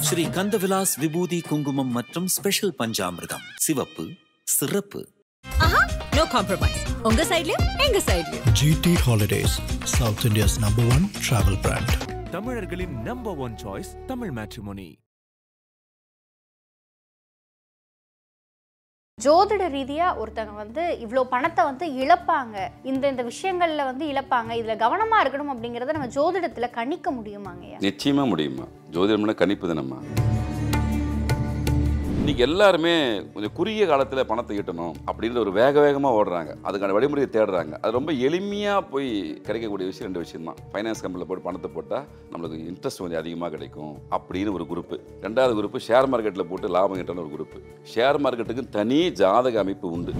ஸ்ரீ கந்தவிலாஸ் விபூதி குங்குமம் மற்றும் ஸ்பெஷல் பஞ்சாமிர்தம் சிவப்பு சிறப்பு. No compromise. உங்க சைடுலயும் எங்க சைடுலயும். GT Holidays, South India's #1 travel brand. தமிழர்களின் #1 choice தமிழ் மேட்ரிமோனி. ஜோதிட ரீதியா ஒருத்தங்க இவ்வளோ பணத்தை இழப்பாங்க, இந்த விஷயங்கள்ல இழப்பாங்க, இதுல கவனமா இருக்கணும் அப்படிங்கறத நம்ம ஜோதிடத்துல கணிக்க முடியுமாங்க? நிச்சயமா முடியுமா? ஜோதிடம்னா கணிப்பு தானம்மா. இன்னைக்கு எல்லாருமே கொஞ்சம் குறுகிய காலத்தில் பணத்தை ஈட்டணும் அப்படின்ற ஒரு வேகமாக ஓடுறாங்க, அதுக்கான வழிமுறையை தேடுறாங்க. அது ரொம்ப எளிமையாக போய் கிடைக்கக்கூடிய விஷயம் 2 விஷயம் தான். ஃபைனான்ஸ் கம்பெனியில் போட்டு பணத்தை போட்டால் நம்மளுக்கு இன்ட்ரெஸ்ட் கொஞ்சம் அதிகமாக கிடைக்கும் அப்படின்னு ஒரு குரூப்பு. 2வது குரூப்பு ஷேர் மார்க்கெட்டில் போட்டு லாபம் ஈட்டணும் ஒரு குரூப்பு. ஷேர் மார்க்கெட்டுக்கு தனி ஜாதக அமைப்பு உண்டு.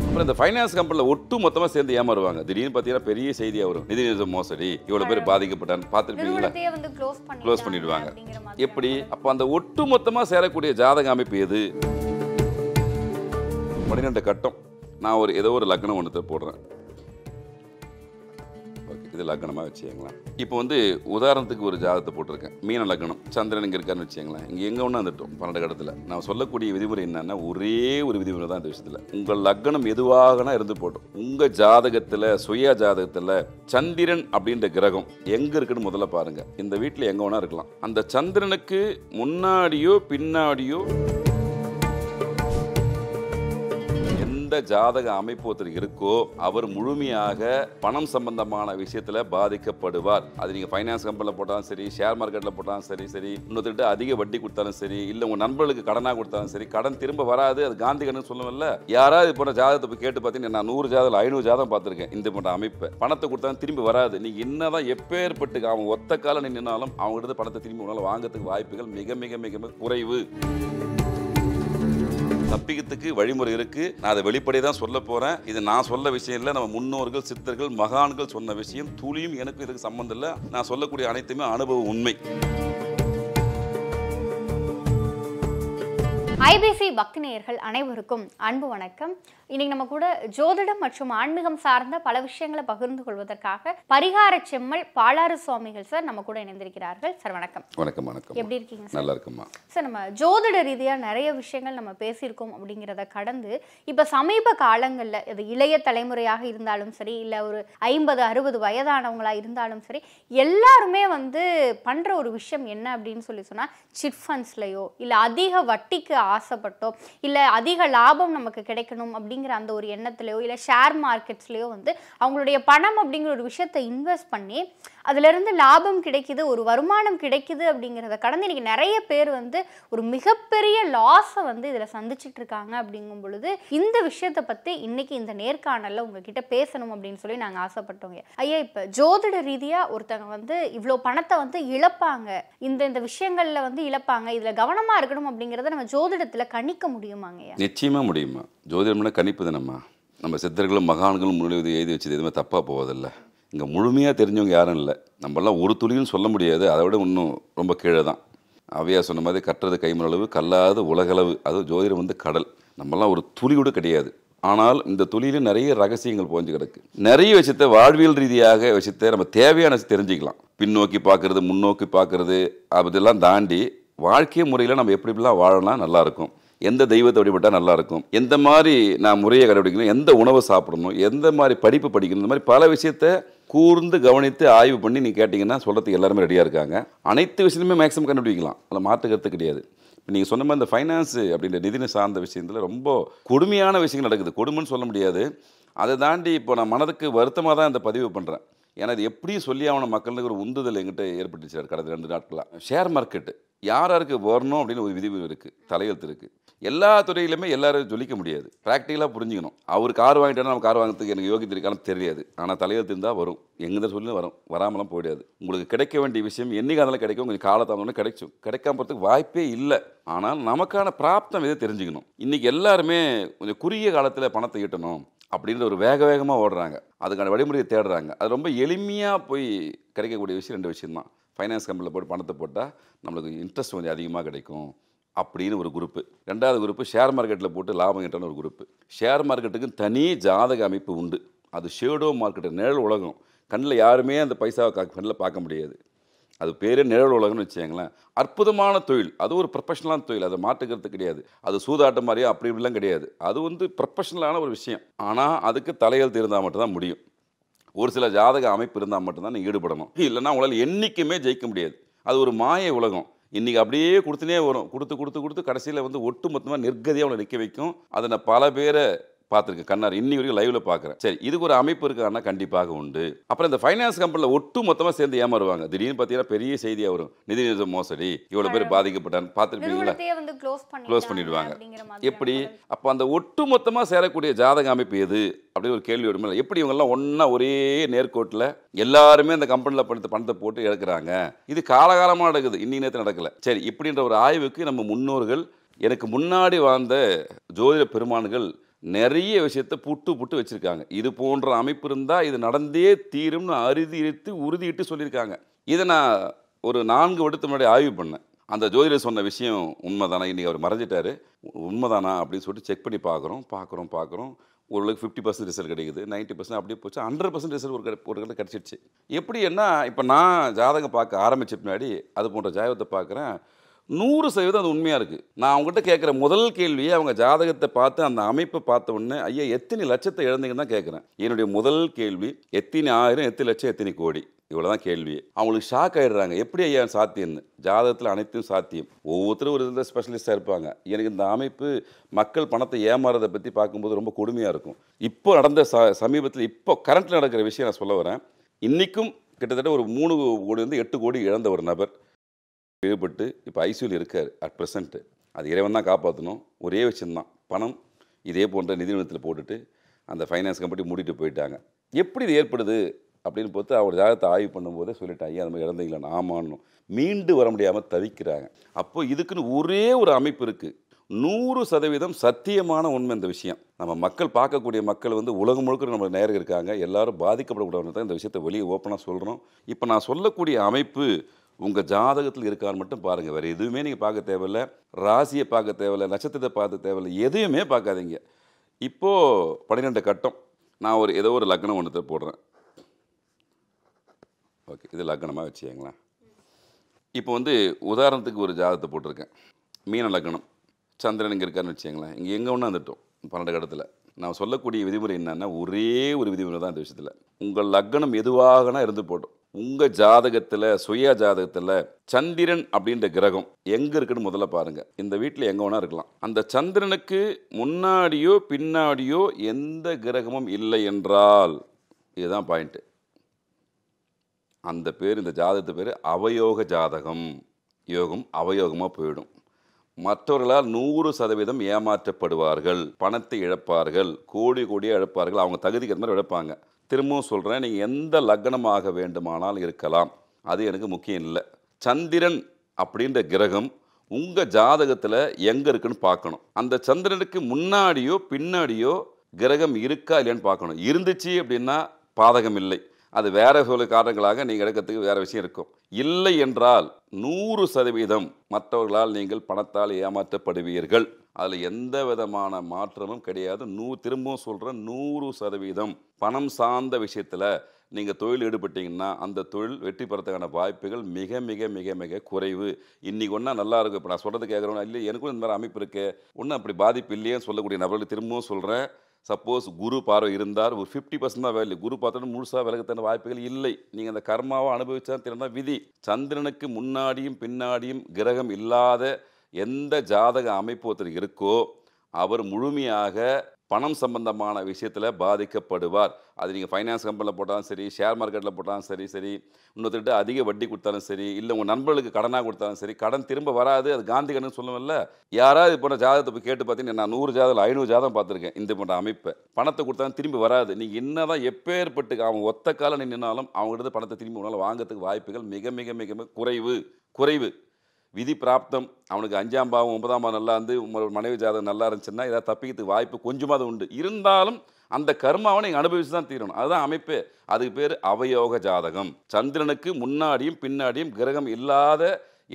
அப்புறம் இந்த ஃபைனான்ஸ் கம்பெனியில் ஒட்டு மொத்தமாக சேர்ந்து ஏமாறுவாங்க. திடீர்னு பார்த்தீங்கன்னா பெரிய செய்தியாக வரும், நிதி மோசடி, இவ்வளோ பேர் பாதிக்கப்பட்டான்னு பார்த்துருப்பீங்களா, க்ளோஸ் பண்ணிடுவாங்க. எப்படி? அப்போ அந்த ஒட்டு மொத்தமாக சேரக்கூடிய ஜாதக அமைப்பு எது? 12 கட்டம். நான் ஏதோ ஒரு லக்னம் ஒன்று போடுறேன். இது லக்னமாக வச்சுக்கங்களேன். இப்போ உதாரணத்துக்கு ஒரு ஜாதகத்தை போட்டிருக்கேன். மீன லக்னம், சந்திரன் இங்கே இருக்கான்னு வச்சுக்கங்களேன். இங்கே எங்கே ஒன்று வந்துட்டோம் 12 கட்டத்தில். நான் சொல்லக்கூடிய விதிமுறை என்னன்னா, ஒரே ஒரு விதிமுறை தான் இந்த விஷயத்தில். உங்கள் லக்னம் எதுவாகனா இருந்து போட்டோம், உங்கள் ஜாதகத்தில் சுய ஜாதகத்தில் சந்திரன் அப்படின்ற கிரகம் எங்கே இருக்குன்னு முதல்ல பாருங்கள். இந்த வீட்டில் எங்கே வேணா இருக்கலாம். அந்த சந்திரனுக்கு முன்னாடியோ பின்னாடியோ எந்த ஜாதக அமைப்பு ஒருத்தர் இருக்கோ அவர் முழுமையாக பணம் சம்பந்தமான விஷயத்தில் பாதிக்கப்படுவார். அது நீங்கள் ஃபைனான்ஸ் கம்பெனியில் போட்டாலும் சரி, ஷேர் மார்க்கெட்டில் போட்டாலும் சரி, இன்னொருத்தர் அதிக வட்டி கொடுத்தாலும் சரி, இல்லை உங்கள் நண்பர்களுக்கு கடனாக கொடுத்தாலும் சரி, கடன் திரும்ப வராது. அது காந்தி கடன் சொல்லுவதில்ல. யாராவது போன ஜாதகத்தை போய் கேட்டு பார்த்தீங்கன்னா, நான் 100 ஜாதகம் 500 ஜாதகம் பார்த்துருக்கேன். இந்த போன்ற அமைப்பை பணத்தை கொடுத்தாலும் திரும்பி வராது. நீங்கள் என்னதான் எப்பேற்பட்டு அவங்க ஒத்த காலம் நின்னாலும் அவங்ககிட்ட பணத்தை திரும்பி உங்களால் வாங்கிறதுக்கு வாய்ப்புகள் மிக மிக மிக குறைவு. தப்பிக்கிறதுக்கு வழிமுறை இருக்கு. நான் அதை வெளிப்படையாக தான் சொல்ல போறேன். இது நான் சொல்ல விஷயம் இல்லை, நம்ம முன்னோர்கள் சித்தர்கள் மகான்கள் சொன்ன விஷயம். துளியும் எனக்கு இதுக்கு சம்பந்தம் இல்லை. நான் சொல்லக்கூடிய அனைத்துமே அனுபவ உண்மை. ஐபிசி பக்தி நேயர்கள் அனைவருக்கும் அன்பு வணக்கம். இன்னைக்கு நம்ம கூட ஜோதிடம் மற்றும் ஆன்மீகம் சார்ந்த பல விஷயங்களை பகிர்ந்து கொள்வதற்காக பரிகார செம்மல் பாலாறு சுவாமிகள் சார் நம்ம கூட இணைந்திருக்கிறார்கள். சார் வணக்கம். வணக்கம். வணக்கம். எப்படி இருக்கீங்க? நல்லா இருக்குமா சார். நம்ம ஜோதிட ரீதியா நிறைய விஷயங்கள் நம்ம பேசியிருக்கோம் அப்படிங்கிறத கடந்து இப்ப சமீப காலங்கள்ல இது இளைய தலைமுறையாக இருந்தாலும் சரி, இல்ல ஒரு 50-60 வயதானவங்களா இருந்தாலும் சரி, எல்லாருமே பண்ற ஒரு விஷயம் என்ன அப்படின்னு சொன்னா, சிட் ஃபண்ட்ஸ்லயோ இல்ல அதிக வட்டிக்கு ஆசைப்பட்டோ இல்ல அதிக லாபம் நமக்கு கிடைக்கணும் அப்படிங்கிற அந்த ஒரு எண்ணத்திலயோ இல்ல ஷேர் மார்க்கெட்ஸ்லயோ அவங்களுடைய பணம் அப்படிங்கிற ஒரு விஷயத்தை இன்வெஸ்ட் பண்ணி அதுல இருந்து லாபம் கிடைக்குது, ஒரு வருமானம் கிடைக்குது அப்படிங்கிறத கடந்து இன்னைக்கு நிறைய பேர் ஒரு மிகப்பெரிய லாஸை இதுல சந்திச்சுட்டு இருக்காங்க. அப்படிங்கும் பொழுது இந்த விஷயத்தை பத்தி இன்னைக்கு இந்த நேர்காணல்ல உங்ககிட்ட பேசணும் அப்படின்னு சொல்லி நாங்க ஆசைப்பட்டோங்க. ஐயா, இப்ப ஜோதிட ரீதியா ஒருத்தங்க இவ்வளோ பணத்தை இழப்பாங்க, இந்த விஷயங்கள்ல இழப்பாங்க, இதுல கவனமா இருக்கணும் அப்படிங்கறத நம்ம ஜோதிடத்துல கணிக்க முடியுமாங்க? நிச்சயமா முடியுமா? ஜோதிடம்னா கணிப்பு தானம்மா. நம்ம சித்தர்களும் மகான்களும் முன்னாடி எழுதி வச்சது எதுவுமே தப்பா போவதில்லை. இங்கே முழுமையாக தெரிஞ்சவங்க யாரும் இல்லை. நம்மளாம் ஒரு துளியும் சொல்ல முடியாது, அதை விட இன்னும் ரொம்ப கீழே தான். அவையா சொன்ன மாதிரி கட்டுறது கைமளவு கல்லாத உலகளவு. அது ஜோதிடம் கடல். நம்மளாம் ஒரு துளி கூட கிடையாது. ஆனால் இந்த துளியில நிறைய ரகசியங்கள் போஞ்சு கிடக்கு. நிறைய விஷயத்தை வாழ்வியல் ரீதியாக விஷயத்தை நம்ம தேவையான தெரிஞ்சுக்கலாம். பின்னோக்கி பார்க்கறது, முன்னோக்கி பார்க்கறது, அதெல்லாம் தாண்டி வாழ்க்கை முறையில் நம்ம எப்படிலாம் வாழலாம், நல்லாயிருக்கும், எந்த தெய்வத்தை வழிபட்டால் நல்லாயிருக்கும், எந்த மாதிரி நான் முறையை கடைபிடிக்கணும், எந்த உணவை சாப்பிடணும், எந்த மாதிரி படிப்பு படிக்கணும், இந்த மாதிரி பல விஷயத்தை கூர்ந்து கவனித்து ஆய்வு பண்ணி நீங்கள் கேட்டிங்கன்னா சொல்கிறதுக்கு எல்லாருமே ரெடியாக இருக்காங்க. அனைத்து விஷயத்துமே மேக்ஸிமம் கண்டுபிடிக்கலாம், அதில் மாற்று கருத்து கிடையாது. இப்போ நீங்கள் சொன்ன மாதிரி இந்த ஃபைனான்ஸு அப்படின்ற நிதினை சார்ந்த விஷயத்தில் ரொம்ப கொடுமையான விஷயங்கள் நடக்குது. கொடுமைன்னு சொல்ல முடியாது. அதை தாண்டி இப்போ நான் மனதுக்கு வருத்தமாக தான் இந்த பதிவு பண்ணுறேன். ஏன்னா இது எப்படியும் சொல்லி ஆகண மக்களுக்கு ஒரு உந்துதல் எங்கிட்ட ஏற்பட்டுச்சு கடந்த 2 நாட்களாக. ஷேர் மார்க்கெட்டு யாருக்கு வரணும் அப்படின்னு ஒரு விதிவு இருக்குது, தலையெழுத்து இருக்குது. எல்லா துறையிலுமே எல்லாரும் சொல்லிக்க முடியாது. ப்ராக்டிக்கலாக புரிஞ்சுக்கணும். அவர் கார் வாங்கிட்டோன்னா நம்ம கார் வாங்கிறதுக்கு எனக்கு யோகியத்தை இருக்கான்னு தெரியாது. ஆனால் தலையெழுத்து இருந்தால் வரும், எங்கே சொல்லி வரும், வராமலாம் போயிடாது. உங்களுக்கு கிடைக்க வேண்டிய விஷயம் என்னைக்கு அதெல்லாம் கிடைக்கும், கொஞ்சம் காலத்தாமதம் கிடைக்கும், கிடைக்காம போகிறதுக்கு வாய்ப்பே இல்லை. ஆனால் நமக்கான பிராப்தம் இதை தெரிஞ்சுக்கணும். இன்றைக்கி எல்லாருமே கொஞ்சம் குறுகிய காலத்தில் பணத்தை ஈட்டணும் அப்படின்ற ஒரு வேகமாக ஓடுறாங்க, அதுக்கான வழிமுறையை தேடுறாங்க. அது ரொம்ப எளிமையாக போய் கிடைக்கக்கூடிய விஷயம் 2 விஷயம் தான். ஃபைனான்ஸ் கம்பெனியில் போட்டு பணத்தை போட்டால் நம்மளுக்கு இன்ட்ரெஸ்ட் கொஞ்சம் அதிகமாக கிடைக்கும் அப்படின்னு ஒரு குரூப்பு. 2வது குரூப்பு ஷேர் மார்க்கெட்டில் போட்டு லாபம் ஈட்டணும் ஒரு குரூப்பு. ஷேர் மார்க்கெட்டுக்கு தனி ஜாதக அமைப்பு உண்டு. அது ஷேடோ மார்க்கெட்டு, நிழல் உலகம். கண்ணில் யாருமே அந்த பைசாவை கண்ணில் பார்க்க முடியாது. அது பேரே நிழல் உலகம்னு வச்சுங்களேன். அற்புதமான தொழில், அது ஒரு ப்ரொஃபஷனலான தொழில், அதை மாற்றுக்கிறது கிடையாது. அது சூதாட்டம் மாதிரியே அப்படி இப்படிலாம் கிடையாது. அது வந்து ப்ரொஃபஷனலான ஒரு விஷயம். ஆனால் அதுக்கு தலையெழுத்து இருந்தால் மட்டும்தான் முடியும். ஒரு சில ஜாதக அமைப்பு இருந்தால் மட்டும்தான் நீங்கள் ஈடுபடணும். இல்லைன்னா உங்களால் என்றைக்குமே ஜெயிக்க முடியாது. அது ஒரு மாய உலகம். இன்றைக்கி அப்படியே கொடுத்துனே வரும், கொடுத்து கொடுத்து கொடுத்து கடைசியில் வந்து ஒட்டு மொத்தமாக நிர்கதியாக அவங்களை நிற்க வைக்கும். அதை நான் பல பேரை பார்த்துருக்கேன், கண்ணார் இன்னி வரைக்கும் லைவ்ல பார்க்குறேன். சரி, இதுக்கு ஒரு அமைப்பு இருக்கான்னா கண்டிப்பாக உண்டு. அப்புறம் இந்த ஃபைனான்ஸ் கம்பெனியில் ஒட்டு மொத்தமாக சேர்ந்து ஏமாறுவாங்க. திடீர்னு பார்த்தீங்கன்னா பெரிய செய்தியாக வரும், நிதி மோசடி, இவ்வளோ பேர் பாதிக்கப்பட்டான்னு பார்த்துருப்பீங்களா, க்ளோஸ் பண்ணிடுவாங்க. எப்படி அப்போ அந்த ஒட்டு மொத்தமாக சேரக்கூடிய ஜாதக அமைப்பு எது அப்படின்னு ஒரு கேள்வி வருமே. எப்படி இவங்கெல்லாம் ஒன்றா ஒரே நேர்கோட்டில் எல்லாருமே அந்த கம்பெனியில் பணத்தை போட்டு எடுக்கிறாங்க? இது காலகாலமாக நடக்குது, இன்னி நேரத்தில் நடக்கலை. சரி, இப்படின்ற ஒரு ஆய்வுக்கு நம்ம முன்னோர்கள், எனக்கு முன்னாடி வாழ்ந்த ஜோதிட பெருமான்கள் நிறைய விஷயத்தை புட்டு வச்சுருக்காங்க. இது போன்ற அமைப்பு இருந்தால் இது நடந்தே தீரும்னு உறுதியிட்டு சொல்லியிருக்காங்க. இதை நான் ஒரு 4 வருடத்துக்கு முன்னாடி ஆய்வு பண்ணேன். அந்த ஜோதிடர் சொன்ன விஷயம் உண்மைதானா, இன்றைக்கி அவர் மறைஞ்சிட்டாரு, உண்மைதானா அப்படின்னு சொல்லிட்டு செக் பண்ணி பார்க்குறோம். ஓரளவுக்கு 50% ரிசல்ட் கிடைக்குது, 90% அப்படியே போச்சு, 100% ரிசல்ட் ஒரு கடை கிடச்சிடுச்சு. எப்படின்னா, இப்போ நான் ஜாதகம் பார்க்க ஆரம்பித்த பின்னாடி அது போன்ற ஜாதகத்தை பார்க்குறேன், 100% அது உண்மையாக இருக்குது. நான் அவங்ககிட்ட கேட்குற முதல் கேள்வியே, அவங்க ஜாதகத்தை பார்த்து அந்த அமைப்பை பார்த்த உடனே, ஐயா எத்தனை லட்சத்தை இழந்தீங்கன்னு தான் கேட்குறேன். என்னுடைய முதல் கேள்வி, எத்தனை ஆயிரம், எத்தனை லட்சம், எத்தனை கோடி, இவ்வளோ தான் கேள்வி. அவங்களுக்கு ஷாக் ஆகிடுறாங்க, எப்படி ஐயா சாத்தியம்னு. ஜாதகத்தில் அனைத்தும் சாத்தியம். ஒவ்வொருத்தரும் ஒரு இதில் ஸ்பெஷலிஸ்ட்டாக இருப்பாங்க. எனக்கு இந்த அமைப்பு மக்கள் பணத்தை ஏமாறதை பற்றி பார்க்கும்போது ரொம்ப கொடுமையாக இருக்கும். இப்போ நடந்த சமீபத்தில் இப்போ கரண்ட்டில் நடக்கிற விஷயம் நான் சொல்ல வரேன். இன்றைக்கும் கிட்டத்தட்ட ஒரு 3 கோடி 8 கோடி இழந்த ஒரு நபர் ஈடுபட்டு இப்போ ஐசியூவில் இருக்கார் அட் ப்ரெசண்ட்டு. அது இறைவன் தான் காப்பாற்றணும். ஒரே விஷயந்தான், பணம் இதே போன்ற நிதி நிறுவனத்தில் போட்டுட்டு அந்த ஃபைனான்ஸ் கம்பெனி மூடிட்டு போயிட்டாங்க. எப்படி இது ஏற்படுது அப்படின்னு பார்த்து அவர் ஜாதகத்தை ஆய்வு பண்ணும்போதே சொல்லிட்டாங்க, ஐயா அந்த மாதிரி இழந்தீங்களா, ஆமான்னு. மீண்டு வர முடியாமல் தவிக்கிறாங்க. அப்போ இதுக்குன்னு ஒரே ஒரு அமைப்பு இருக்குது, 100% சத்தியமான உண்மை. இந்த விஷயம் நம்ம மக்கள் பார்க்கக்கூடிய மக்கள் வந்து உலகம் முழுக்க நம்ம நேரம் இருக்காங்க, எல்லாரும் பாதிக்கப்படக்கூடாதுன்னு தான் இந்த விஷயத்தை வெளியே ஓப்பனாக சொல்கிறோம். இப்போ நான் சொல்லக்கூடிய அமைப்பு உங்கள் ஜாதகத்தில் இருக்கான்னு மட்டும் பாருங்கள். வேறு எதுவுமே நீங்கள் பார்க்க தேவையில்லை, ராசியை பார்க்க தேவையில்லை, நட்சத்திரத்தை பார்க்க தேவையில்லை, எதுவுமே பார்க்காதீங்க. இப்போது 12 கட்டம், நான் ஏதோ ஒரு லக்னம் ஒன்று போடுறேன். ஓகே, இது லக்னமாக வச்சுக்கங்களேன். இப்போ வந்து உதாரணத்துக்கு ஒரு ஜாதகத்தை போட்டிருக்கேன், மீன லக்னம், சந்திரன் இங்கே இருக்காருன்னு வச்சுக்கங்களேன். இங்கே எங்கே ஒன்று வந்துட்டோம் 12 கட்டத்தில். நான் சொல்லக்கூடிய விதிமுறை என்னென்னா, ஒரே ஒரு விதிமுறை தான் இந்த விஷயத்தில். உங்கள் லக்னம் எதுவாகனா இருந்து போட்டோம், உங்கள் ஜாதகத்தில் சுய ஜாதகத்தில் சந்திரன் அப்படின்ற கிரகம் எங்கே இருக்குன்னு முதல்ல பாருங்கள். இந்த வீட்டில் எங்கே வேணா இருக்கலாம். அந்த சந்திரனுக்கு முன்னாடியோ பின்னாடியோ எந்த கிரகமும் இல்லை என்றால், இதுதான் பாயிண்ட்டு, அந்த பேர், இந்த ஜாதகத்து பேர் அவயோக ஜாதகம். யோகம் அவயோகமாக போயிடும். மற்றவர்களால் 100% ஏமாற்றப்படுவார்கள், பணத்தை இழப்பார்கள், கோடியாக இழப்பார்கள். அவங்க தகுதிக்கு அந்த மாதிரி இழப்பாங்க. திரும்பவும் சொல்கிறேன், நீங்கள் எந்த லக்னமாக வேண்டுமானால் இருக்கலாம், அது எனக்கு முக்கியம் இல்லை. சந்திரன் அப்படின்ற கிரகம் உங்கள் ஜாதகத்தில் எங்கே இருக்குன்னு பார்க்கணும். அந்த சந்திரனுக்கு முன்னாடியோ பின்னாடியோ கிரகம் இருக்கா இல்லையான்னு பார்க்கணும். இருந்துச்சு அப்படின்னா பாதகம் இல்லை, அது வேறு சில காரணங்களாக நீங்கள் எடுக்கிறதுக்கு வேறு விஷயம் இருக்கும். இல்லை என்றால் 100% மற்றவர்களால் நீங்கள் பணத்தால் ஏமாற்றப்படுவீர்கள். அதில் எந்த விதமான மாற்றமும் கிடையாது. திரும்பவும் சொல்கிறேன், 100% பணம் சார்ந்த விஷயத்தில் நீங்கள் தொழில் ஈடுபட்டீங்கன்னா அந்த தொழில் வெற்றி பெறத்துக்கான வாய்ப்புகள் மிக மிக மிக மிக குறைவு. இன்றைக்கி ஒன்றா நல்லா இருக்கும். இப்போ நான் சொல்கிறது கேட்குறோன்னா, இல்லை எனக்கும் இந்த மாதிரி அமைப்பு இருக்குது, ஒன்றும் அப்படி பாதிப்பு இல்லையேன்னு சொல்லக்கூடிய நபர்களுக்கு திரும்பவும் சொல்கிறேன், சப்போஸ் குரு பார்வை இருந்தால் ஒரு 50% தான் வேலை, குரு பார்த்தோன்னா முழுசாக விலகத்தான வாய்ப்புகள் இல்லை. நீங்கள் அந்த கர்மாவை அனுபவிச்சா திறனா விதி. சந்திரனுக்கு முன்னாடியும் பின்னாடியும் கிரகம் இல்லாத எந்த ஜாதக அமைப்பு ஒருத்தர் இருக்கோ அவர் முழுமையாக பணம் சம்பந்தமான விஷயத்தில் பாதிக்கப்படுவார். அது நீங்கள் ஃபைனான்ஸ் கம்பெனியில் போட்டாலும் சரி, ஷேர் மார்க்கெட்டில் போட்டாலும் சரி, இன்னொருத்தர்கிட்ட அதிக வட்டி கொடுத்தாலும் சரி, இல்லை உங்கள் நண்பர்களுக்கு கடனாக கொடுத்தாலும் சரி, கடன் திரும்ப வராது. அது காந்தி கடன் சொல்லுவோம்ல. யாராவது இப்போ ஜாதகத்தை போய் கேட்டு பார்த்தீங்கன்னா, நான் 100 ஜாதகம் 500 ஜாதகம் பார்த்துருக்கேன். இந்த போன்ற அமைப்பை பணத்தை கொடுத்தாலும் திரும்பி வராது. நீங்கள் என்னதான் எப்பேற்பட்டு அவன் ஒத்த காலம் நின்னாலும் அவங்ககிட்ட பணத்தை திரும்பி உன்னால் வாங்கிறதுக்கு வாய்ப்புகள் மிக மிக மிக குறைவு. விதி பிராப்தம். அவனுக்கு 5ஆம் பாவம் 9ஆம் பாவம் நல்லா இருந்து ஒரு மனைவி ஜாதகம் நல்லா இருந்துச்சுன்னா ஏதாவது தப்பிக்கிறதுக்கு வாய்ப்பு கொஞ்சமாவது உண்டு. இருந்தாலும் அந்த கர்மாவை நீங்கள் அனுபவிச்சு தான் தீரணும். அதுதான் அமைப்பு. அதுக்கு பேர் அவயோக ஜாதகம். சந்திரனுக்கு முன்னாடியும் பின்னாடியும் கிரகம் இல்லாத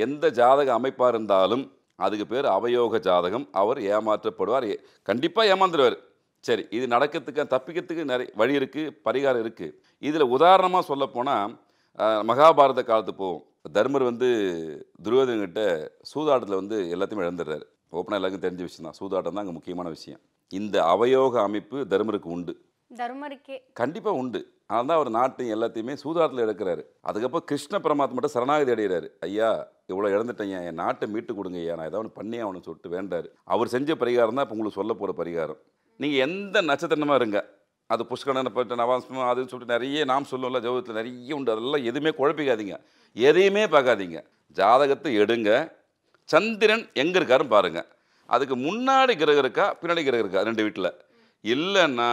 எந்த ஜாதக அமைப்பாக இருந்தாலும் அதுக்கு பேர் அவயோக ஜாதகம். அவர் ஏமாற்றப்படுவார், கண்டிப்பாக ஏமாந்துடுவார். சரி, இது நடக்கிறதுக்கு தப்பிக்கிறதுக்கு நிறைய வழி இருக்குது, பரிகாரம் இருக்குது. இதில் உதாரணமாக சொல்லப்போனால் மகாபாரத காலத்து போவோம். தர்மர் வந்து துரியோதனங்கிட்ட சூதாட்டத்தில் வந்து எல்லாத்தையுமே இழந்துடுறாரு. ஓப்பனாக எல்லாருக்கும் தெரிஞ்ச விஷயம் தான். சூதாட்டம் தான் அங்கே முக்கியமான விஷயம். இந்த அவயோக அமைப்பு தர்மருக்கு உண்டு, தர்மருக்கே கண்டிப்பாக உண்டு. அதனால தான் அவர் நாட்டையும் எல்லாத்தையுமே சூதாட்டத்தில் எடுக்கிறாரு. அதுக்கப்புறம் கிருஷ்ண பரமாத்மாட்ட சரணாகதி அடைகிறாரு. ஐயா இவ்வளோ இழந்துட்டேங்க, என் நாட்டை மீட்டு கொடுங்க ஐயா, நான் ஏதாவது பண்ணி அவனு சொல்லிட்டு வேண்டாரு. அவர் செஞ்ச பரிகாரம் தான் இப்போ உங்களுக்கு சொல்ல போகிற பரிகாரம். நீங்கள் எந்த நட்சத்திரமாக இருங்க, அது புஷ்கரனை பற்றி நவாசனம் அதுன்னு சொல்லிட்டு நிறைய நாம் சொல்லுவோம்ல, ஜோதிடத்தில் நிறைய உண்டு. அதெல்லாம் எதுவுமே குழப்பிக்காதீங்க, எதையுமே பார்க்காதீங்க. ஜாதகத்தை எடுங்க, சந்திரன் எங்கே இருக்காருன்னு பாருங்கள். அதுக்கு முன்னாடி கிரகம் இருக்கா பின்னாடி கிரகம் இருக்கா 2 வீட்டில் இல்லைன்னா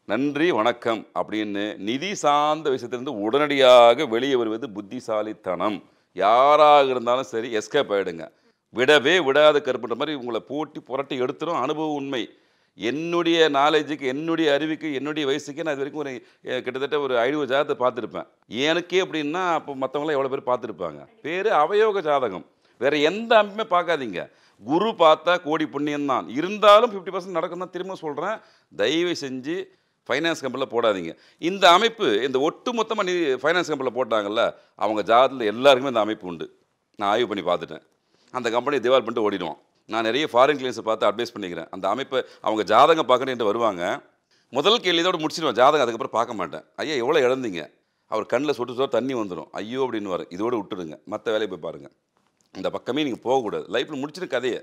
நன்றி வணக்கம் அப்படின்னு நிதி சார்ந்த விஷயத்திலிருந்து உடனடியாக வெளியே வருவது புத்திசாலித்தனம். யாராக இருந்தாலும் சரி எஸ்கேப் ஆகிடுங்க. விடவே விடாத கருப்புன்ற மாதிரி உங்களை போட்டி புரட்டி எடுத்துரும். அனுபவ உண்மை. என்னுடைய நாலேஜுக்கு, என்னுடைய அறிவுக்கு, என்னுடைய வயசுக்கு நான் இது வரைக்கும் ஒரு கிட்டத்தட்ட ஒரு 50 ஜாதகத்தை பார்த்துருப்பேன். எனக்கே அப்படின்னா அப்போ மற்றவங்களாம் எவ்வளோ பேர் பார்த்துருப்பாங்க. பேர் அவயோக ஜாதகம். வேறு எந்த அமைப்புமே பார்க்காதீங்க. குரு பார்த்தா கோடி புண்ணியம்தான். இருந்தாலும் 50% நடக்கும் தான் திரும்ப சொல்கிறேன். தயவு செஞ்சு ஃபைனான்ஸ் கம்பெனியில் போடாதீங்க. இந்த அமைப்பு இந்த ஒட்டு மொத்தமாக ஃபைனான்ஸ் கம்பெனியில் போட்டாங்கல்ல, அவங்க ஜாதகத்தில் எல்லாருக்குமே இந்த அமைப்பு உண்டு. நான் ஆய்வு பண்ணி பார்த்துட்டேன். அந்த கம்பெனியை திவால் பண்ணிட்டு ஓடிடுவோம். நான் நிறைய ஃபாரின் கிளைண்ட்ஸை பார்த்து அட்வைஸ் பண்ணிக்கிறேன். அந்த அமைப்பை அவங்க ஜாதகம் பார்க்கணும் என்று வருவாங்க. முதல் கேள்வி இதோடு முடிச்சிடுவேன். ஜாதகம் அதுக்கப்புறம் பார்க்க மாட்டேன். ஐயா எவ்வளோ இழந்தீங்க? அவர் கண்ணில் சொட்டு தண்ணி வந்துடும். ஐயோ அப்படின்னு வரும். இதோடு விட்டுடுங்க, மற்ற வேலையை போய் பாருங்கள். இந்த பக்கமே நீங்கள் போகக்கூடாது. லைஃப்பில் முடிச்சிட்டு கதையை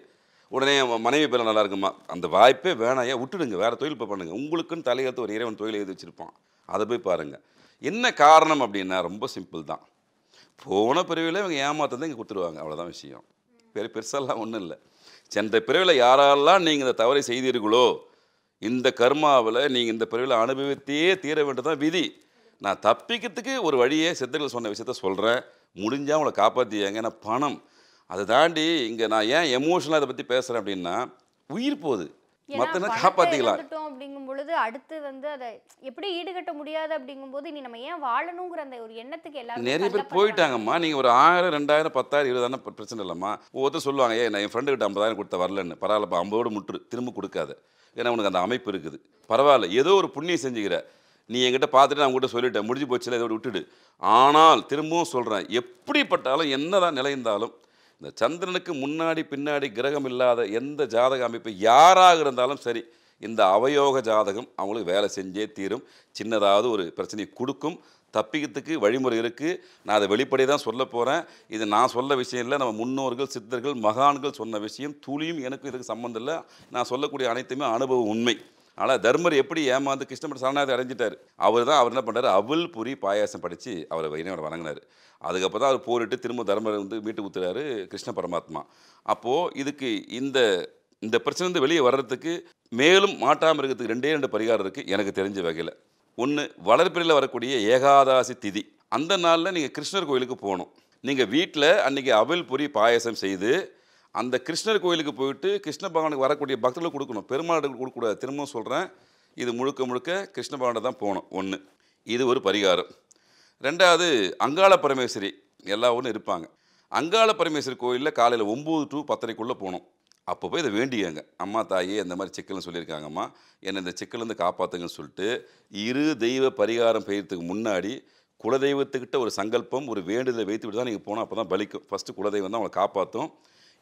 உடனே மனைவி பேர் நல்லா இருக்குமா, அந்த வாய்ப்பே வேணாம், ஏன் விட்டுடுங்க, வேறு தொழில் போய் பண்ணுங்கள். உங்களுக்குன்னு தலையெழுத்து ஒரு இறைவன் தொழில் எழுதி வச்சுருப்பான், அதை போய் பாருங்கள். என்ன காரணம் அப்படின்னா ரொம்ப சிம்பிள் தான். போன பிறவியில் இவங்க ஏமாத்ததான் இங்கே கொடுத்துருவாங்க, அவ்வளோதான் விஷயம். பெருசெல்லாம் ஒன்றும் இல்லை. சென்ற பிறவியில் யாரெல்லாம் நீங்கள் இந்த தவறை செய்தீர்களோ இந்த கர்மாவில் நீங்கள் இந்த பிறவியில் அனுபவித்தையே தீர வேண்டியதான் விதி. நான் தப்பிக்கிறதுக்கு ஒரு வழியே சித்தர்கள் சொன்ன விஷயத்த சொல்கிறேன். முடிஞ்சால் அவங்கள காப்பாற்றியாங்க. ஏன்னா பணம் அதை தாண்டி இங்கே நான் ஏன் எமோஷனலாக இதை பற்றி பேசுகிறேன் அப்படின்னா, உயிர் போகுது, மற்றனா காப்பாற்றிக்கலாம் அப்படிங்கும் பொழுது அடுத்து வந்து அதை எப்படி ஈடுகட்ட முடியாது அப்படிங்கும்போது நீ நம்ம ஏன் வாழணுங்கிற அந்த ஒரு எண்ணத்துக்கு எல்லாரும் நிறைய பேர் போயிட்டாங்கம்மா. நீங்கள் ஒரு 1000 2000 10,000 20,000 பிரச்சனை இல்லைம்மா. ஒவ்வொருத்தர் சொல்லுவாங்க, நான் என் ஃப்ரெண்டுக்கிட்ட 50,000 கொடுத்த வரலன்னு. பரவாயில்லப்பா, 50ஓடு முற்று, திரும்ப கொடுக்காது. ஏன்னா உனக்கு அந்த அமைப்பு இருக்குது. பரவாயில்ல, ஏதோ ஒரு புண்ணியம் செஞ்சுக்கிற, நீ என்கிட்ட பார்த்துட்டு நான் உங்கள்கிட்ட சொல்லிட்டேன், முடிஞ்சு போச்சுல, இதோட விட்டுடு. ஆனால் திரும்பவும் சொல்கிறேன், எப்படிப்பட்டாலும் என்னதான் நிலைந்தாலும் இந்த சந்திரனுக்கு முன்னாடி பின்னாடி கிரகம் இல்லாத எந்த ஜாதக அமைப்பு யாராக இருந்தாலும் சரி, இந்த அவயோக ஜாதகம் அவங்களுக்கு வேலை செஞ்சே தீரும். சின்னதாவது ஒரு பிரச்சனையை கொடுக்கும். தப்பிக்கிறதுக்கு வழிமுறை இருக்குது. நான் அதை வெளிப்படையாக தான் சொல்ல போகிறேன். இது நான் சொல்ல விஷயம் இல்லை, நம்ம முன்னோர்கள் சித்தர்கள் மகான்கள் சொன்ன விஷயம். துளியும் எனக்கு இதுக்கு சம்மந்தம் இல்லை. நான் சொல்லக்கூடிய அனைத்துமே அனுபவ உண்மை. ஆனால் தர்மர் எப்படி ஏமாந்து கிருஷ்ணபுரம் சரணாகதி அடைஞ்சிட்டார். அவர் என்ன பண்ணுறாரு, அவல் புரி பாயாசம் படித்து அவரை வைணவரை வணங்கினார். அதுக்கப்புறம் தான் அவர் போரிட்டு திரும்ப தர்மரை வந்து மீட்டு ஊற்றுறாரு கிருஷ்ண பரமாத்மா. அப்போது இதுக்கு இந்த பிரச்சனை வெளியே வர்றதுக்கு மேலும் மாட்டாமல் இருக்கிறதுக்கு 2 பரிகாரம் இருக்குது எனக்கு தெரிஞ்ச வகையில். ஒன்று, வளர்ப்பிறையில் வரக்கூடிய ஏகாதாசி திதி. அந்த நாளில் நீங்கள் கிருஷ்ணர் கோயிலுக்கு போகணும். நீங்கள் வீட்டில் அன்றைக்கி அவல் பொரி பாயசம் செய்து அந்த கிருஷ்ணர் கோயிலுக்கு போயிட்டு கிருஷ்ண பகவானுக்கு வரக்கூடிய பக்தர்களுக்கு கொடுக்கணும். பெருமாளுக்கு கொடுக்கக்கூடாது. திரும்பவும் சொல்கிறேன், இது முழுக்க கிருஷ்ண பகவானை தான் போகணும். ஒன்று, இது ஒரு பரிகாரம். 2வது, அங்காள பரமேஸ்வரி எல்லா ஒன்றும் இருப்பாங்க. அங்காள பரமேஸ்வரி கோயிலில் காலையில் 9 to 10:30 போகணும். அப்போ போய் இதை வேண்டியாங்க, அம்மா தாயே இந்த மாதிரி சிக்கல்னு சொல்லியிருக்காங்கம்மா, என்னை இந்த சிக்கலேருந்து காப்பாற்றுங்கன்னு சொல்லிட்டு இரு தெய்வ பரிகாரம் பெய்யறதுக்கு முன்னாடி குலதெய்வத்துக்கிட்ட ஒரு சங்கல்பம், ஒரு வேண்டுதலை வைத்துவிட்டு தான் நீங்கள் போனால் அப்போ தான் பலிக்கும். ஃபஸ்ட்டு குலதெய்வம் தான் அவங்களை காப்பாற்றும்.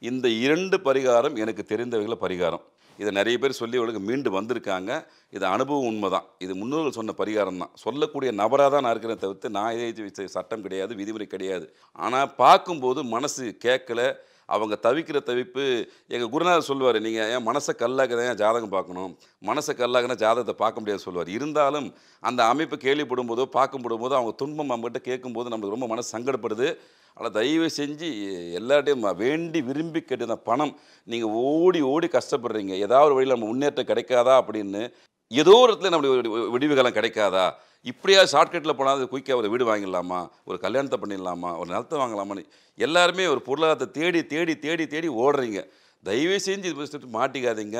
இந்த 2 பரிகாரம் எனக்கு தெரிந்தவர்களை பரிகாரம். இதை நிறைய பேர் சொல்லி அவளுக்கு மீண்டு வந்திருக்காங்க. இது அனுபவம் உண்மை தான். இது முன்னோர்கள் சொன்ன பரிகாரம் தான். சொல்லக்கூடிய நபராக தான் நான் இருக்கிறேன் தவிர்த்து நான் இதே சட்டம் கிடையாது, விதிமுறை கிடையாது. ஆனால் பார்க்கும்போது மனசு கேட்கல, அவங்க தவிக்கிற தவிப்பு. எங்கள் குருநாதர் சொல்லுவார், நீங்கள் ஏன் மனசை கல்லாக தான் ஜாதகம் பார்க்கணும், மனசை கல்லாகனா ஜாதகத்தை பார்க்க முடியாது சொல்லுவார். இருந்தாலும் அந்த அமைப்பு கேள்விப்படும் போதோ பார்க்கும்போது அவங்க துன்பம் நம்மகிட்ட கேட்கும்போது நம்மளுக்கு ரொம்ப மனசு சங்கடப்படுது. ஆனால் தயவு செஞ்சு எல்லார்ட்டையும் வேண்டி விரும்பி கேட்டு பணம் நீங்கள் ஓடி கஷ்டப்படுறீங்க, ஏதாவது ஒரு வழியில் நம்ம முன்னேற்றம் கிடைக்காதா அப்படின்னு, ஏதோ ஒரு இடத்துல நம்மளுடைய விடிவுகாலம் கிடைக்காதா, இப்படியா ஷார்ட்கட்டில் போனால் அது குயிக்காக ஒரு வீடு வாங்கிடலாமா, ஒரு கல்யாணத்தை பண்ணிடலாமா, ஒரு நிலத்தை வாங்கலாமான்னு எல்லாருமே ஒரு பொருளாதாரத்தை தேடி ஓடுறீங்க. தயவு செஞ்சு இது மாட்டிக்காதீங்க.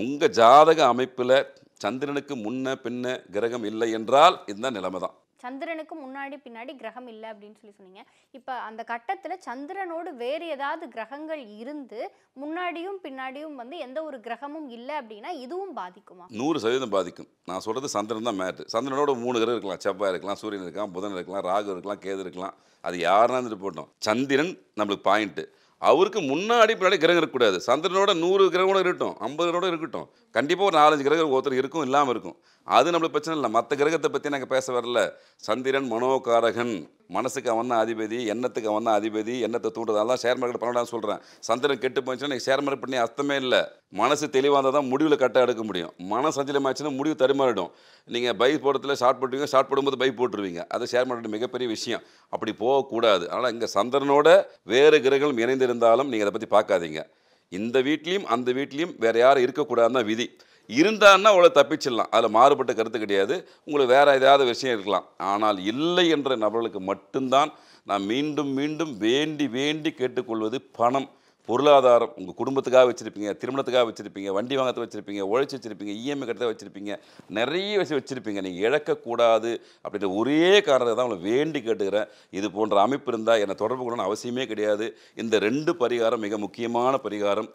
உங்கள் ஜாதக அமைப்பில் சந்திரனுக்கு முன்ன பின்ன கிரகம் இல்லை என்றால் இதுதான் நிலைமை தான். சந்திரனுக்கு முன்னாடி பின்னாடி கிரகம் இல்லை அப்படின்னு சொல்லி சொன்னீங்க. இப்போ அந்த கட்டத்தில் சந்திரனோடு வேறு ஏதாவது கிரகங்கள் இருந்து முன்னாடியும் பின்னாடியும் வந்து எந்த ஒரு கிரகமும் இல்லை அப்படின்னா இதுவும் பாதிக்குமா? 100% பாதிக்கும். நான் சொல்கிறது சந்திரன் தான் மேட்ரு. சந்திரனோட 3 கிரகம் இருக்கலாம். செவ்வாய் இருக்கலாம், சூரியன் இருக்கலாம், புதன் இருக்கலாம், ராகு இருக்கலாம், கேது இருக்கலாம். அது யாருன்னா இருந்துட்டு போட்டோம். சந்திரன் நம்மளுக்கு பாயிண்ட்டு. அவருக்கு முன்னாடி பின்னாடி கிரகம் இருக்கக்கூடாது. சந்திரனோட 100 கிரகம் கூட இருக்கட்டும், 50 கிரகம் கூட இருக்கட்டும். கண்டிப்பாக ஒரு 4-5 கிரகம் ஒருத்தர் இருக்கும், இல்லாமல் இருக்கும். அது நம்மளுக்கு பிரச்சனை இல்லை. மற்ற கிரகத்தை பற்றி நாங்கள் பேச வரல. சந்திரன் மனோகாரகன், மனசுக்கு அவன் தான் அதிபதி, எண்ணத்துக்கு அவன் தான் அதிபதி, எண்ணத்தை தூண்டுறதால தான் ஷேர் மார்க்கெட் பண்ண சொல்கிறேன். சந்திரன் கெட்டு போச்சுன்னா நீங்கள் ஷேர் மார்க்கெட் பண்ணி அர்த்தமே இல்லை. மனசு தெளிவாக இருந்தால் தான் முடிவில் கரெக்டாக எடுக்க முடியும். மன சஞ்சலமாச்சுன்னா முடிவு தடுமாறிடும். நீங்கள் பை போடுறதுல ஷார்ட் போட்டுவீங்க, ஷார்ட் போடும்போது பை போட்டுருவீங்க. அது ஷேர் மார்க்கெட் மிகப்பெரிய விஷயம். அப்படி போகக்கூடாது. அதனால் இங்கே சந்திரனோட வேறு கிரகங்கள் இணைந்திருந்தாலும் நீங்கள் அதை பற்றி பார்க்காதீங்க. இந்த வீட்லேயும் அந்த வீட்லேயும் வேறு யாரும் இருக்கக்கூடாதுன்னு தான் விதி. இருந்தான்னா அவ்வளோ தப்பிச்சிடலாம். அதில் மாறுபட்ட கருத்து கிடையாது. உங்களுக்கு வேறு ஏதாவது விஷயம் இருக்கலாம். ஆனால் இல்லை என்ற நபர்களுக்கு மட்டும்தான் நான் மீண்டும் மீண்டும் வேண்டி வேண்டி கேட்டுக்கொள்வது பணம், பொருளாதாரம். உங்கள் குடும்பத்துக்காக வச்சுருப்பீங்க, திருமணத்துக்காக வச்சுருப்பீங்க, வண்டி வாங்கத்தை வச்சுருப்பீங்க, உழைச்சி வச்சுருப்பீங்க, இஎம்ஐ கட்டத்தை வச்சுருப்பீங்க, நிறைய விஷயம் வச்சுருப்பீங்க. நீங்கள் இழக்கக்கூடாது அப்படின்ற ஒரே காரணத்தை தான் உங்களை வேண்டி கேட்டுக்கிறேன். இது போன்ற அமைப்பு இருந்தால் என்னை தொடர்பு கொள்ளணும்னு அவசியமே கிடையாது. இந்த 2 பரிகாரம் மிக முக்கியமான பரிகாரம்.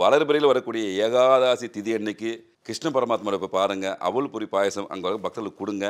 வளர்பிறையில் வரக்கூடிய ஏகாதசி திதி அன்னைக்கு கிருஷ்ண பரமாத்மாவை இப்போ பாருங்கள். அவல் பொரி பாயசம் அங்கே வர பக்தர்களுக்கு கொடுங்க.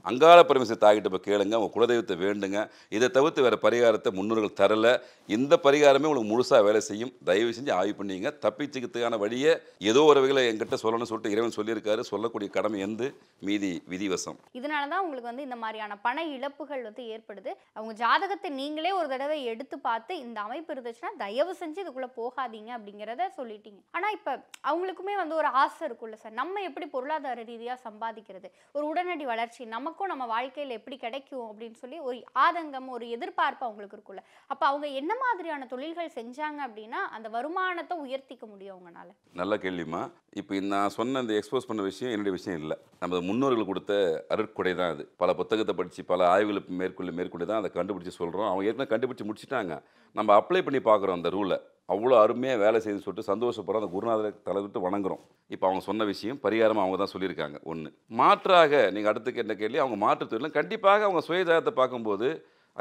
அங்காள பரமேஸ்வரி தாக்கிட்ட இப்போ கேளுங்க. உங்கள் குலதெய்வத்தை வேண்டுங்க. இதை தவிர்த்து வேறு பரிகாரத்தை முன்னோர்கள் தரலை. இந்த பரிகாரமே உங்களுக்கு முழுசாக வேலை செய்யும். தயவு செஞ்சு ஆய்வு பண்ணிங்க. தப்பிச்சுக்கிறதுக்கான வழியை ஏதோ ஒரு வகையில் என்கிட்ட சொல்லணும்னு சொல்லிட்டு இறைவன் சொல்லியிருக்காரு. சொல்லக்கூடிய கடமை எந்த மீதி விதிவசம். இதனால தான் உங்களுக்கு வந்து இந்த மாதிரியான பண இழப்புகள் வந்து ஏற்படுது. அவங்க ஜாதகத்தை நீங்களே ஒரு தடவை எடுத்து பார்த்து இந்த அமைப்பு இருந்துச்சுன்னா தயவு செஞ்சு இதுக்குள்ளே போகாதீங்க அப்படிங்கிறத சொல்லிட்டீங்க. ஆனால் இப்போ அவங்களுக்குமே வந்து ஒரு ஆசை இருக்குல்ல சார், நம்ம எப்படி பொருளாதார ரீதியாக சம்பாதிக்கிறது, ஒரு உடனடி வளர்ச்சி நமக்கும் நம்ம வாழ்க்கையில் எப்படி கிடைக்கும் அப்படின்னு சொல்லி ஒரு ஆதங்கம், ஒரு எதிர்பார்ப்பு அவங்களுக்கு இருக்குல்ல. அப்போ அவங்க என்ன மாதிரியான தொழில்கள் செஞ்சாங்க அப்படின்னா அந்த வருமானத்தை உயர்த்திக்க முடியும் அவங்களால? நல்ல கேள்விமா. இப்போ நான் சொன்ன இந்த எக்ஸ்போஸ் பண்ண விஷயம் என்னுடைய விஷயம் இல்லை. நம்ம முன்னோர்கள் கொடுத்த அருட்கொடை தான் அது. பல புத்தகத்தை படித்து பல ஆய்வுகளை மேற்கொண்டு தான் அதை கண்டுபிடிச்சி சொல்கிறோம். அவங்க ஏற்கனவே கண்டுபிடிச்சி முடிச்சுட்டாங்க. நம்ம அப்ளை பண்ணி பார்க்குறோம் அந்த ரூலை. அவ்வளோ அருமையாக வேலை செய்து சொல்லிட்டு சந்தோஷப்படுறோம். அந்த குருநாதரை தலைவிட்டு வணங்குறோம். இப்போ அவங்க சொன்ன விஷயம் பரிகாரம் அவங்க தான் சொல்லியிருக்காங்க. ஒன்று மாற்றாக நீங்கள் அடுத்து கேட்ட கேள்வி, அவங்க மாற்று தொழிலும் கண்டிப்பாக அவங்க சுயஜாதத்தை பார்க்கும்போது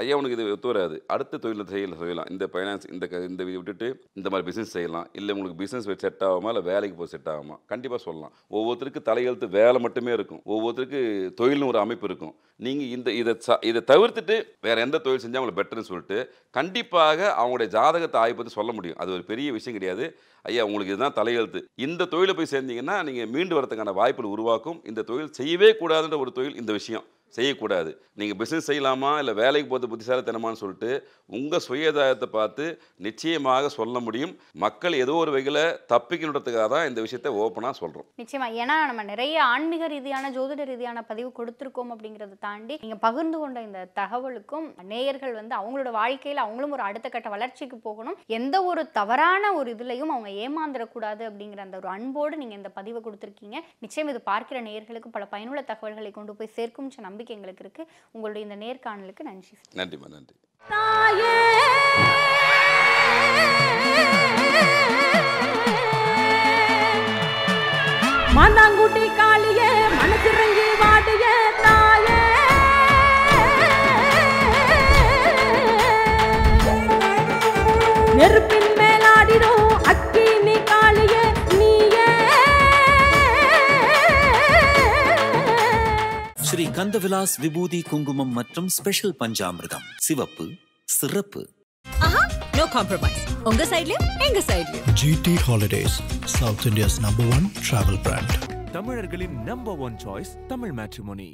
ஐயா உனக்கு இது ஒத்து வராது, அடுத்த தொழில் செய்யலாம். இந்த ஃபைனான்ஸ் இந்த விட்டுட்டு இந்த மாதிரி பிஸ்னஸ் செய்யலாம். இல்லை உங்களுக்கு பிஸ்னஸ் செட் ஆகுமா, இல்லை வேலைக்கு போய் செட் ஆகுமா, கண்டிப்பாக சொல்லலாம். ஒவ்வொருத்தருக்கு தலையெழுத்து வேலை மட்டுமே இருக்கும். ஒவ்வொருத்தருக்கு தொழில்னு ஒரு அமைப்பு இருக்கும். நீங்கள் இதை தவிர்த்துட்டு வேறு எந்த தொழில் செஞ்சால் உங்களுக்கு பெட்டர்னு சொல்லிட்டு கண்டிப்பாக அவங்களுடைய ஜாதகத்தை ஆய்வு பற்றி சொல்ல முடியும். அது ஒரு பெரிய விஷயம் கிடையாது. ஐயா உங்களுக்கு இதுதான் தலையெழுத்து, இந்த தொழிலை போய் சேர்ந்தீங்கன்னா நீங்கள் மீண்டு வரதுக்கான வாய்ப்புகள் உருவாக்கும். இந்த தொழில் செய்யவே கூடாதுன்ற ஒரு தொழில் இந்த விஷயம் செய்யக்கூடாது. நீங்கள் பிஸ்னஸ் செய்யலாமா இல்லை வேலைக்கு போகிறது புத்திசாலித்தனமானு சொல்லிட்டு உங்கள் சுயதாயத்தை பார்த்து நிச்சயமாக சொல்ல முடியும். மக்கள் ஏதோ ஒரு வகையில் தப்பிக்கணுன்றதுக்காக தான் இந்த விஷயத்தை ஓப்பனாக சொல்கிறோம். நிச்சயமா. ஏன்னா நம்ம நிறைய ஆன்மீக ரீதியான ஜோதிட ரீதியான பதிவு கொடுத்துருக்கோம் அப்படிங்கிறத தாண்டி நீங்கள் பகிர்ந்து கொண்ட இந்த தகவலுக்கும் நேயர்கள் வந்து அவங்களோட வாழ்க்கையில் அவங்களும் ஒரு அடுத்த கட்ட வளர்ச்சிக்கு போகணும், எந்த ஒரு தவறான ஒரு இதுலையும் அவங்க ஏமாந்துடக்கூடாது அப்படிங்கிற அந்த ஒரு அன்போடு நீங்கள் இந்த பதிவை கொடுத்துருக்கீங்க. நிச்சயம் இது பார்க்கிற நேயர்களுக்கு பல பயனுள்ள தகவல்களை கொண்டு போய் சேர்க்கும் நம்பிக்கை எங்களுக்கு இருக்கு. உங்களுடைய இந்த நேர்காணலுக்கு நன்றி. நன்றிமா. நன்றி. மாந்தாங்குட்டி காளியே மனசிறங்கி வாடிய தாயே, நெருப்பின் மேலாடிடும் அக்கினி காளியே நீயே. ஸ்ரீ கந்தவிலாஸ் விபூதி குங்குமம் மற்றும் ஸ்பெஷல் பஞ்சாமிர்தம். சிவப்பு சிறப்பு. No compromise. உங்க சைடுலயும் எங்க சைடுலயும். GT Holidays, South India's #1 travel brand. தமிழர்களின் நம்பர் 1 சாய்ஸ் தமிழ் மேட்ரிமோனி.